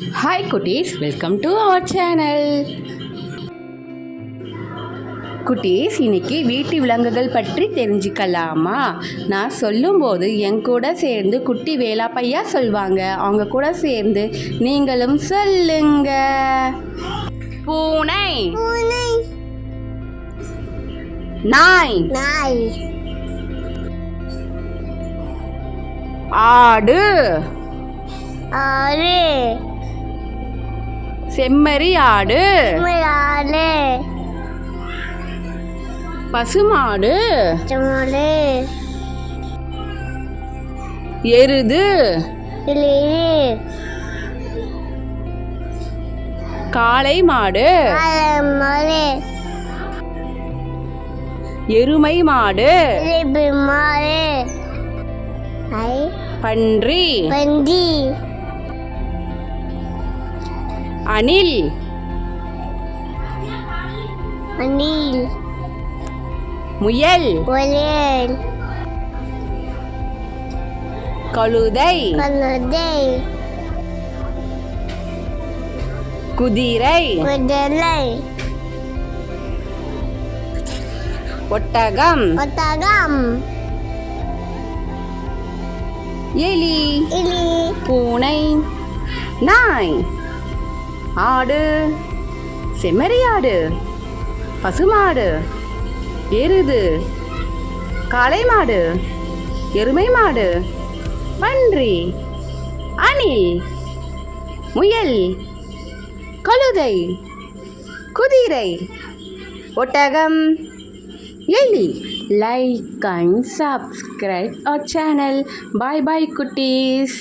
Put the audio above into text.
Hi குட்டீஸ், welcome to our channel. குட்டீஸ், இன்னைக்கு வீட்டு விலங்குகள் பற்றி தெரிஞ்சுக்கலாமா? நான் சொல்லும்போது என் கூட சேர்ந்து குட்டி வேலாப்பையா சொல்வாங்க. அவங்க கூட சேர்ந்து நீங்களும் சொல்லுங்க. பூனை, நாய், ஆடு, செம்மறி ஆடு, பசுமாடு, எருது, காளை மாடு, எருமை மாடு, பன்றி, அணில், முயல், கழுதை, குதிரை, ஒட்டகம், எலி, பூனை, நாய், ஆடு, செம்மறியாடு, பசுமாடு, எருது, காளை மாடு, எருமை மாடு, பன்றி, அணில், முயல், கழுதை, குதிரை, ஒட்டகம், எலி. Like and subscribe our channel. Bye bye குட்டீஸ்.